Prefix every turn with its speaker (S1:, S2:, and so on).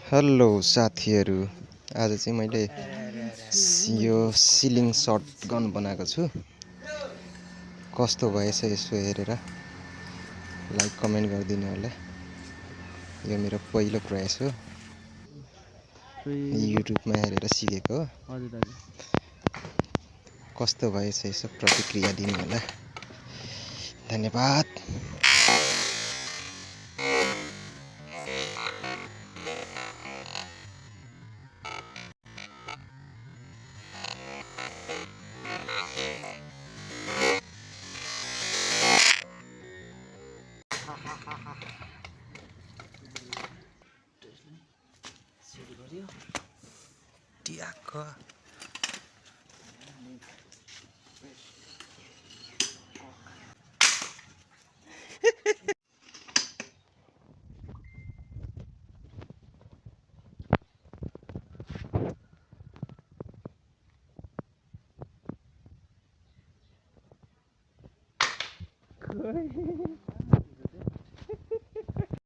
S1: Hello साथीहरू, आज चाहिँ मैले यो सिलिङ सर्ट गन बनाएको छु। कस्तो भएछ यसो हेरेर लाइक कमेन्ट गरिदिनु होला। यो मेरो पहिलो प्रयास हो, युट्युबमा हेरेर सिकेको हो। कस्तो भएछ यसो प्रतिक्रिया दिनु होला, धन्यवाद। Tiago. Good.